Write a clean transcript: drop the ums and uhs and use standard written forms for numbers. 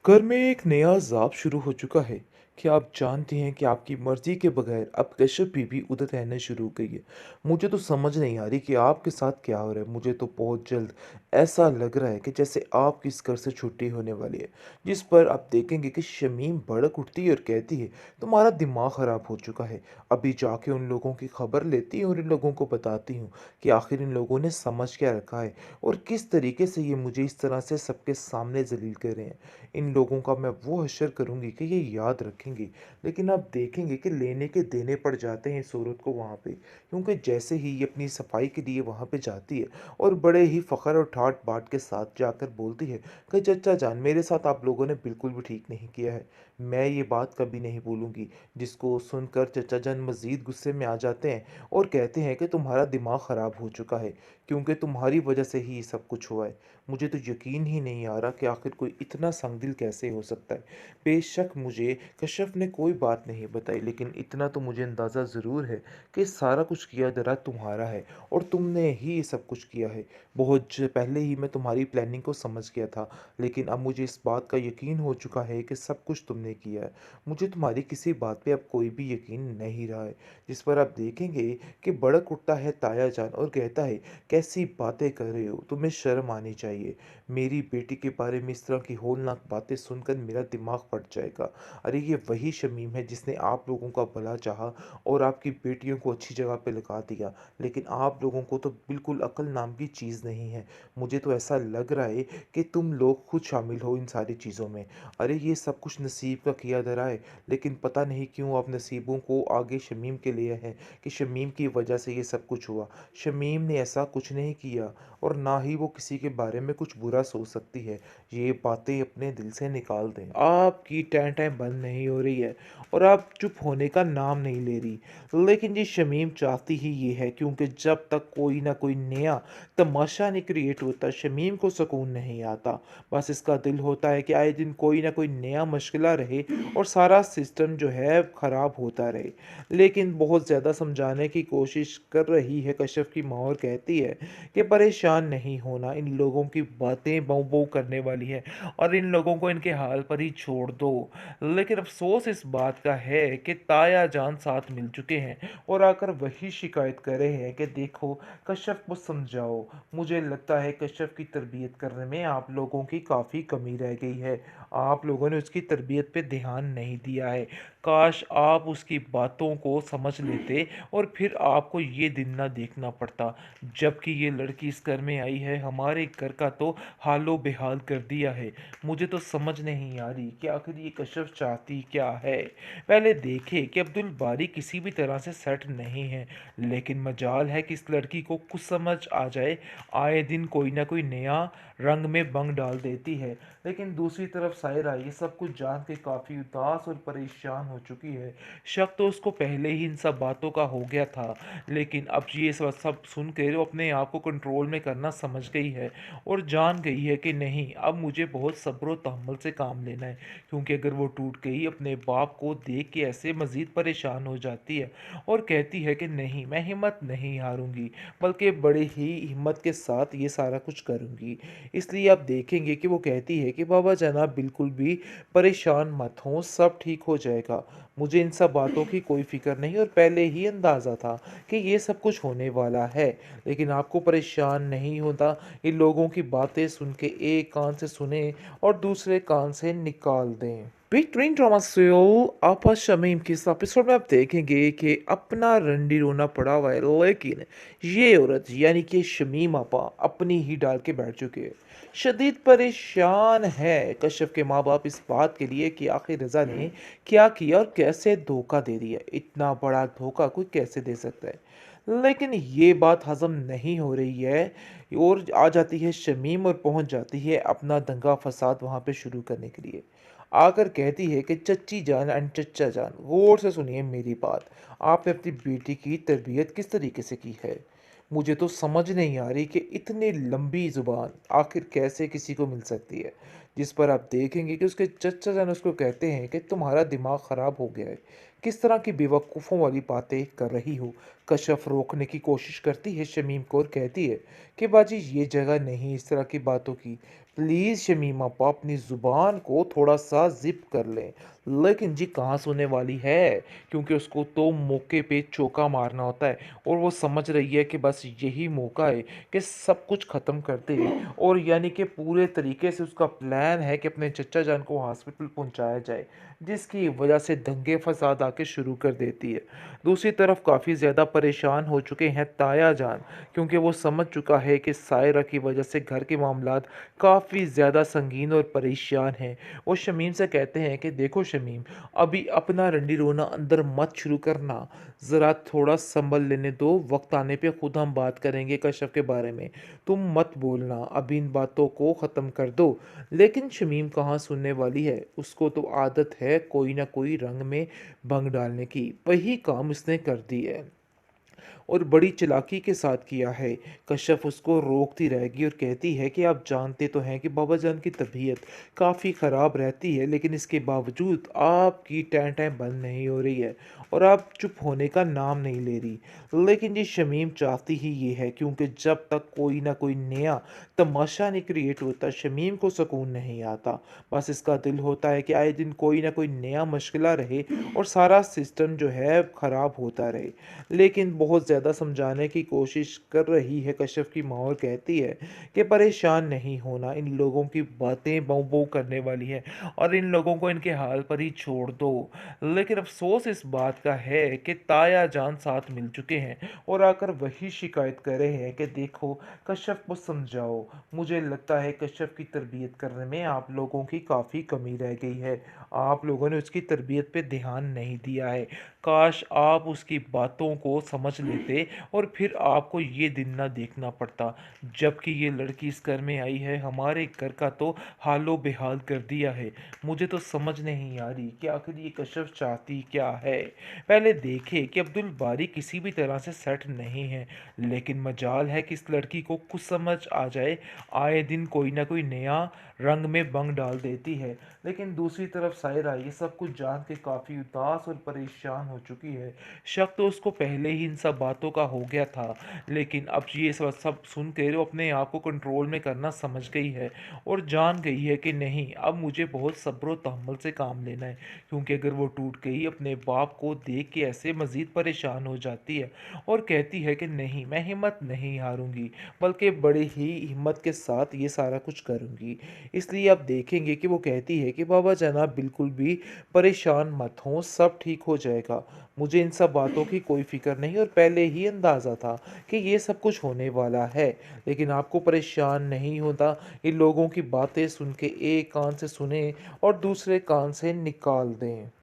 घर में एक नया अज़ाब शुरू हो चुका है कि आप जानते हैं कि आपकी मर्ज़ी के बगैर अब कश्यप बीबी उधर रहने शुरू हो गई है। मुझे तो समझ नहीं आ रही कि आपके साथ क्या हो रहा है। मुझे तो बहुत जल्द ऐसा लग रहा है कि जैसे आपकी इस घर से छुट्टी होने वाली है। जिस पर आप देखेंगे कि शमीम भड़क उठती है और कहती है, तुम्हारा दिमाग ख़राब हो चुका है। अभी जाके उन लोगों की खबर लेती हूँ और इन लोगों को बताती हूँ कि आखिर इन लोगों ने समझ क्या रखा है और किस तरीके से ये मुझे इस तरह से सबके सामने ज़लील कर रहे हैं। इन लोगों का मैं वो हश्र करूँगी कि ये याद रखेंगे। लेकिन आप देखेंगे कि लेने के देने पड़ जाते हैं इस औरत को वहाँ पे, क्योंकि जैसे ही ये अपनी सफाई के लिए वहाँ पे जाती है और बड़े ही फ़ख्र और ठाट बाट के साथ जाकर बोलती है कि चचा जान, मेरे साथ आप लोगों ने बिल्कुल भी ठीक नहीं किया है। मैं ये बात कभी नहीं भूलूंगी। जिसको सुनकर चचा जान मज़ीद गुस्से में आ जाते हैं और कहते हैं कि तुम्हारा दिमाग ख़राब हो चुका है, क्योंकि तुम्हारी वजह से ही ये सब कुछ हुआ है। मुझे तो यकीन ही नहीं आ रहा कि आखिर कोई इतना संगदिल कैसे हो सकता है। बेशक मुझे कश्यप ने कोई बात नहीं बताई, लेकिन इतना तो मुझे अंदाज़ा ज़रूर है कि सारा कुछ किया धरा तुम्हारा है और तुमने ही ये सब कुछ किया है। पहले ही मैं तुम्हारी प्लानिंग को समझ गया था, लेकिन अब मुझे इस बात का यकीन हो चुका है कि सब कुछ तुमने किया है। मुझे तुम्हारी किसी बात पे अब कोई भी यकीन नहीं रहा है। जिस पर आप देखेंगे कि भड़क उठता है ताया जान और कहता है, कैसी बातें कर रहे हो, तुम्हें शर्म आनी चाहिए। मेरी बेटी के बारे में इस तरह की होलनाक बातें सुनकर मेरा दिमाग फट जाएगा। अरे ये वही शमीम है जिसने आप लोगों का भला चाहा और आपकी बेटियों को अच्छी जगह पे लगा दिया, लेकिन आप लोगों को तो बिल्कुल अकल नाम की चीज़ नहीं है। मुझे तो ऐसा लग रहा है कि तुम लोग खुद शामिल हो इन सारी चीज़ों में। अरे ये सब कुछ नसीब का किया धरा है, लेकिन पता नहीं क्यों आप नसीबों को आगे शमीम के लिए हैं कि शमीम की वजह से ये सब कुछ हुआ। शमीम ने ऐसा कुछ नहीं किया और ना ही वो किसी के बारे में कुछ बुरा सोच सकती है। ये बातें अपने दिल से निकाल दें। आपकी टैं टैं बंद नहीं हो रही है और आप चुप होने का नाम नहीं ले रही। लेकिन ये शमीम चाहती ही ये है, क्योंकि जब तक कोई ना कोई नया तमाशा नहीं क्रिएट होता शमीम को सुकून नहीं आता। बस इसका दिल होता है कि आए दिन कोई ना कोई नया मुश्किला रहे और सारा सिस्टम जो है ख़राब होता रहे। लेकिन बहुत ज़्यादा समझाने की कोशिश कर रही है कश्यप की माँ और कहती है कि परेशान नहीं होना, इन लोगों की बातें बहू बहू करने वाली है और इन लोगों को इनके हाल पर ही छोड़ दो। लेकिन अफसोस इस बात का है कि ताया जान साथ मिल चुके हैं और आकर वही शिकायत कर रहे हैं कि देखो कश्यप को समझाओ। मुझे लगता है कश्यप की तरबियत करने में आप लोगों की काफ़ी कमी रह गई है। आप लोगों ने उसकी तरबियत पे ध्यान नहीं दिया है। काश आप उसकी बातों को समझ लेते और फिर आपको ये दिन ना देखना पड़ता। जबकि ये लड़की इस घर में आई है, हमारे घर का तो हालो बेहाल कर दिया है। मुझे तो समझ नहीं आ रही कि आखिर ये कश्यप चाहती क्या है। पहले देखे कि अब्दुल बारी किसी भी तरह से सेट नहीं है, लेकिन मजाल है कि इस लड़की को कुछ समझ आ जाए। आए दिन कोई ना कोई नया रंग में बंग डाल देती है। लेकिन दूसरी तरफ सायरा ये सब कुछ जान के काफ़ी उदास और परेशान हो चुकी है। शक तो उसको पहले ही इन सब बातों का हो गया था, लेकिन अब ये सब सुन के वो अपने आप को कंट्रोल में करना समझ गई है और जान गई है कि नहीं, अब मुझे बहुत सब्र और तहम्मुल से काम लेना है, क्योंकि अगर वो टूट गई अपने बाप को देख के ऐसे मज़ीद परेशान हो जाती है और कहती है कि नहीं, मैं हिम्मत नहीं हारूंगी, बल्कि बड़े ही हिम्मत के साथ ये सारा कुछ करूंगी। इसलिए आप देखेंगे कि वो कहती है कि बाबा जनाब बिल्कुल भी परेशान मत हों, सब ठीक हो जाएगा। मुझे इन सब बातों की कोई फ़िक्र नहीं और पहले ही अंदाज़ा था कि ये सब कुछ होने वाला है। लेकिन आपको परेशान नहीं होता, इन लोगों की बातें सुन के एक कान से सुने और दूसरे कान से निकाल दें। बेहतरीन ड्रामा सीरियल आपा शमीम की इस एपिसोड में आप देखेंगे कि अपना रंडी रोना पड़ा हुआ है, लेकिन ये औरत यानी कि शमीम आपा अपनी ही डाल के बैठ चुके हैं। शदीद परेशान है कश्यप के माँ बाप इस बात के लिए कि आखिर रज़ा ने क्या किया और कैसे धोखा दे दिया। इतना बड़ा धोखा कोई कैसे दे सकता है। लेकिन ये बात हजम नहीं हो रही है और आ जाती है शमीम और पहुंच जाती है अपना दंगा फसाद वहां पे शुरू करने के लिए। आकर कहती है कि चच्ची जान एंड चच्चा जान, गौर से सुनिए मेरी बात। आपने अपनी बेटी की तरबियत किस तरीके से की है? मुझे तो समझ नहीं आ रही कि इतनी लंबी ज़ुबान आखिर कैसे किसी को मिल सकती है। जिस पर आप देखेंगे कि उसके चचा जान उसको कहते हैं कि तुम्हारा दिमाग ख़राब हो गया है। किस तरह की बेवकूफ़ों वाली बातें कर रही हो। कश्यप रोकने की कोशिश करती है शमीम को और कहती है कि बाजी ये जगह नहीं इस तरह की बातों की। प्लीज़ शमीम आपा अपनी ज़ुबान को थोड़ा-सा ज़िप कर लें। लेकिन जी कहाँ सुनने वाली है, क्योंकि उसको तो मौके पे चौका मारना होता है और वो समझ रही है कि बस यही मौका है कि सब कुछ ख़त्म कर दे और यानी कि पूरे तरीके से उसका प्लान है कि अपने चचा जान को हॉस्पिटल पहुँचाया जाए, जिसकी वजह से दंगे-फ़साद आके शुरू कर देती है। दूसरी तरफ काफ़ी ज़्यादा परेशान हो चुके हैं ताया जान, क्योंकि वो समझ चुका है कि सायरा की वजह से घर के मामलात काफ़ी ज़्यादा संगीन और परेशान हैं। वो शमीम से कहते हैं कि देखो शमीम, अभी अपना रंडी रोना अंदर मत शुरू करना, ज़रा थोड़ा संभल लेने दो, वक्त आने पे खुद हम बात करेंगे कश्यप के बारे में। तुम मत बोलना, अभी इन बातों को ख़त्म कर दो। लेकिन शमीम कहाँ सुनने वाली है, उसको तो आदत है कोई ना कोई रंग में भंग डालने की, वही काम इसने कर दी है और बड़ी चालाकी के साथ किया है। कश्यप उसको रोकती रहेगी और कहती है कि आप जानते तो हैं कि बाबा जान की तबीयत काफ़ी ख़राब रहती है, लेकिन इसके बावजूद आपकी टैं टैं बंद नहीं हो रही है और आप चुप होने का नाम नहीं ले रही। लेकिन ये शमीम चाहती ही ये है, क्योंकि जब तक कोई ना कोई नया तमाशा नहीं क्रिएट होता शमीम को सुकून नहीं आता। बस इसका दिल होता है कि आए दिन कोई ना कोई नया मुश्किला रहे और सारा सिस्टम जो है ख़राब होता रहे। लेकिन बहुत ज़्यादा समझाने की कोशिश कर रही है कश्यप की माँ और कहती है कि परेशान नहीं होना, इन लोगों की बातें बहू बहू करने वाली है और इन लोगों को इनके हाल पर ही छोड़ दो। लेकिन अफसोस इस बात का है कि ताया जान साथ मिल चुके हैं और आकर वही शिकायत कर रहे हैं कि देखो कश्यप को समझाओ। मुझे लगता है कश्यप की तरबियत करने में आप लोगों की काफ़ी कमी रह गई है, आप लोगों ने उसकी तरबियत पे ध्यान नहीं दिया है। काश आप उसकी बातों को समझ लेते और फिर आपको ये दिन ना देखना पड़ता। जबकि ये लड़की इस घर में आई है, हमारे घर का तो हालो बेहाल कर दिया है। मुझे तो समझ नहीं आ रही कि आखिर ये कश्यप चाहती क्या है। पहले देखे कि अब्दुल बारी किसी भी तरह से सेट नहीं है, लेकिन मजाल है कि इस लड़की को कुछ समझ आ जाए। आए दिन कोई ना कोई नया रंग में बंग डाल देती है। लेकिन दूसरी तरफ सायरा ये सब कुछ जान के काफ़ी उदास और परेशान हो चुकी है। शक तो उसको पहले ही इन सब बातों का हो गया था, लेकिन अब ये सब सब सुन के वो अपने आप को कंट्रोल में करना समझ गई है और जान गई है कि नहीं, अब मुझे बहुत सब्र और तहम्मुल से काम लेना है, क्योंकि अगर वो टूट गई अपने बाप को देख के ऐसे मज़ीद परेशान हो जाती है और कहती है कि नहीं, मैं हिम्मत नहीं हारूँगी, बल्कि बड़ी ही हिम्मत के साथ ये सारा कुछ करूँगी। इसलिए आप देखेंगे कि वो कहती है कि बाबा जनाब बिल्कुल भी परेशान मत हों, सब ठीक हो जाएगा। मुझे इन सब बातों की कोई फ़िक्र नहीं और पहले ही अंदाज़ा था कि ये सब कुछ होने वाला है। लेकिन आपको परेशान नहीं होता, इन लोगों की बातें सुन के एक कान से सुनें और दूसरे कान से निकाल दें।